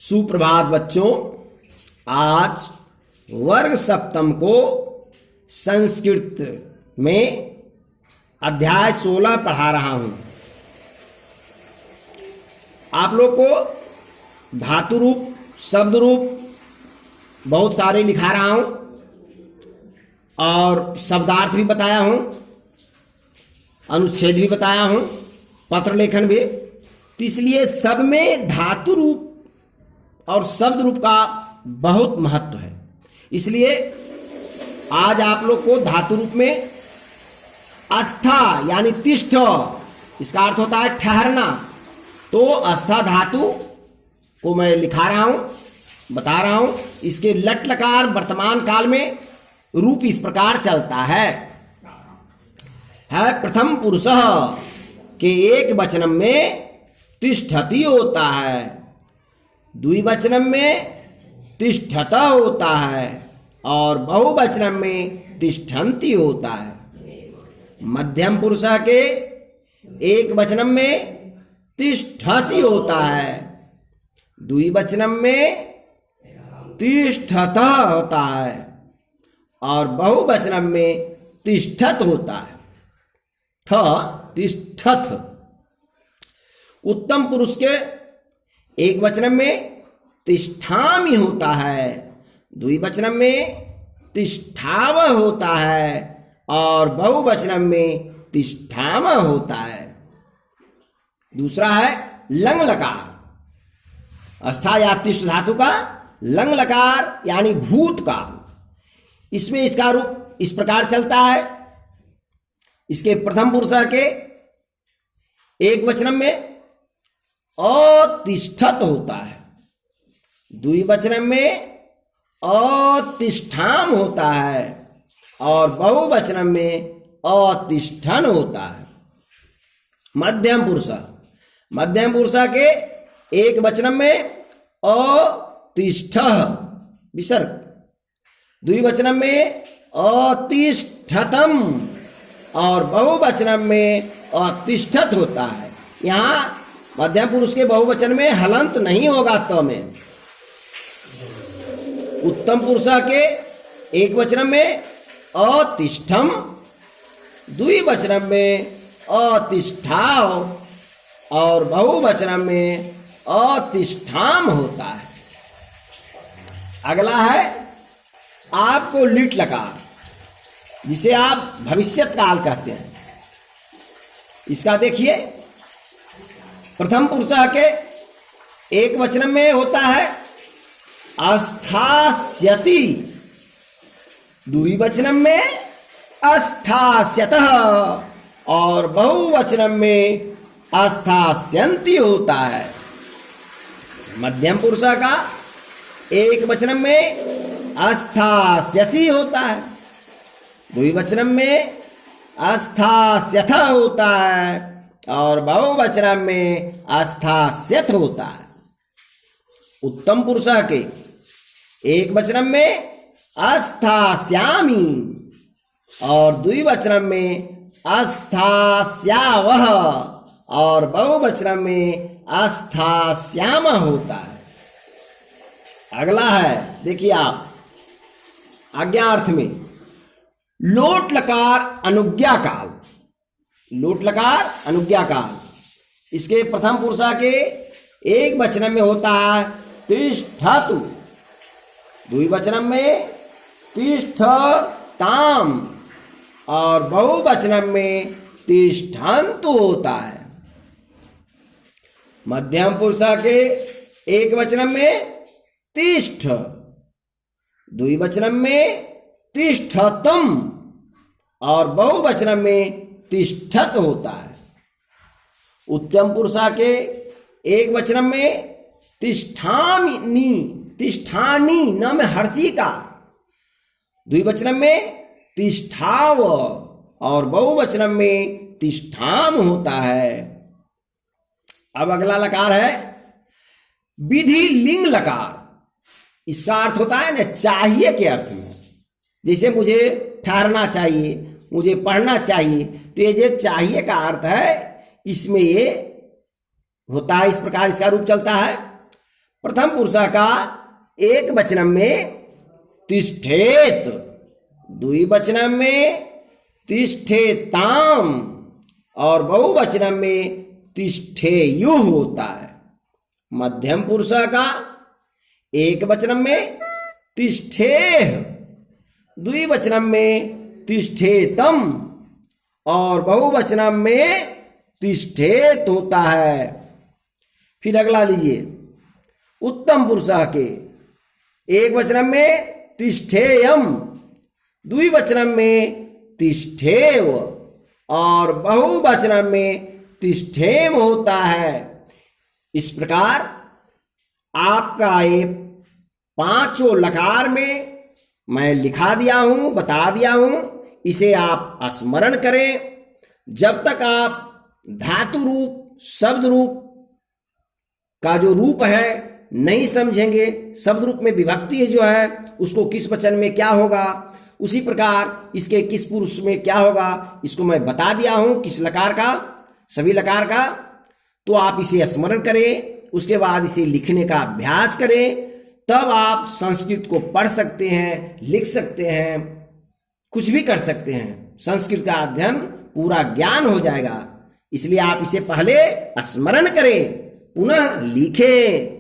सुप्रभात बच्चों। आज वर्ग सप्तम को संस्कृत में अध्याय 16 पढ़ा रहा हूं। आप लोग को धातु रूप, शब्द रूप बहुत सारे लिखा रहा हूं और शब्दार्थ भी बताया हूं, अनुच्छेद भी बताया हूं, पत्र लेखन भी। तो इसलिए सब में धातु रूप और शब्द रूप का बहुत महत्व है। इसलिए आज आप लोग को धातु रूप में आस्था यानी तिष्ठ, इसका अर्थ होता है ठहरना। तो आस्था धातु को मैं लिखा रहा हूं, बता रहा हूं। इसके लट लकार वर्तमान काल में रूप इस प्रकार चलता है प्रथम पुरुष के एक वचनम में तिष्ठति होता है, द्विवचनम में तिष्ठत होता है और बहुवचनम में तिष्ठन्ति होता है। मध्यम पुरुष के एक वचनम में तिष्ठसि होता है, द्विवचनम में तिष्ठत होता है और बहुवचनम में तिष्ठत होता है। तिष्ठत। उत्तम पुरुष के एक वचनम में तिष्ठामि होता है, द्विवचनम में तिष्ठाव होता है और बहुवचनम में तिष्ठाम होता है। दूसरा है लंग लकार। अस्था या तिष्ठ धातु का लंग लकार यानी भूतकाल। इसमें इसका रूप इस प्रकार चलता है। इसके प्रथम पुरुष के एक वचनम में अतिष्ठत होता है, द्विवचनम में अतिष्ठाम होता है और बहुवचनम में अतिष्ठन होता है। मध्यम पुरुष के एक वचनम में अतिष्ठ विसर्ग, द्विवचनम में अतिष्ठतम और बहुवचनम में अतिष्ठत होता है। यहां मध्यम पुरुष के बहुवचन में हलंत नहीं होगा। तो में उत्तम पुरुष के एक वचन में अतिष्ठम, द्विवचन में अतिष्ठाव और बहुवचन में अतिष्ठाम होता है। अगला है आपको लिट लकार, जिसे आप भविष्यत काल कहते हैं। इसका देखिए, प्रथम पुरुष के एक वचन में होता है अस्थास्यति, द्विवचन में अस्थास्यतः और बहुवचन में अस्थास्यन्ति होता है। मध्यम पुरुष का एक वचन में अस्थास्यसि होता है, द्विवचन में अस्थास्यथ होता है और बहुवचन में अस्थास्यथ होता है। उत्तम पुरुष के एक वचन में अस्थास्यामि और द्विवचन में अस्थास्यावः और बहुवचन में अस्थास्याम होता है। अगला है, देखिए आप, आज्ञार्थ में लोट लकार अनुज्ञा काल। लोट लकार अनुज्ञा काल, इसके प्रथम पुरुष के एक वचन में होता है तिष्ठतु, द्विवचन में तिष्ठताम और बहुवचन में तिष्ठन्तु होता है। मध्यम पुरुष के एक वचन में तिष्ठ, द्विवचन में तिष्ठतम और बहुवचन में तिष्ठत होता है। उत्तम पुरुष के एक वचन में तिष्ठामि, तिष्ठानी न में हर्षी का, द्विवचन में तिष्ठाव और बहुवचन में तिष्ठाम होता है। अब अगला लकार है विधि लिंग लकार। इसका अर्थ होता है ना चाहिए के अर्थ में। जैसे मुझे ठहरना चाहिए, मुझे पढ़ना चाहिए, तो ये जो चाहिए का अर्थ है, इसमें ये होता है। इस प्रकार इसका रूप चलता है प्रथम पुरुषा का एक वचनम में तिष्ठेत, द्विवचनम में तिष्ठेताम और बहुवचनम में तिष्ठेयुः होता है। मध्यम पुरुषा का एक वचनम में तिष्ठेह, द्विवचनम में तिष्ठेतम और बहुवचनम में तिष्ठेत होता है। फिर अगला लीजिए, उत्तम पुरुषा के एक वचनम में तिष्ठेयम, द्विवचनम में तिष्ठेव और बहुवचनम में तिष्ठेम होता है। इस प्रकार आपका ये पांचों लकार में मैं लिखा दिया हूं, बता दिया हूं। इसे आप स्मरण करें। जब तक आप धातु रूप, शब्द रूप का जो रूप है नहीं समझेंगे, शब्द रूप में विभक्ति जो है उसको किस वचन में क्या होगा, उसी प्रकार इसके किस पुरुष में क्या होगा, इसको मैं बता दिया हूं, किस लकार का, सभी लकार का। तो आप इसे स्मरण करें, उसके बाद इसे लिखने का अभ्यास करें, तब आप संस्कृत को पढ़ सकते हैं, लिख सकते हैं, कुछ भी कर सकते हैं। संस्कृत का अध्ययन पूरा ज्ञान हो जाएगा। इसलिए आप इसे पहले स्मरण करें, पुनः लिखें।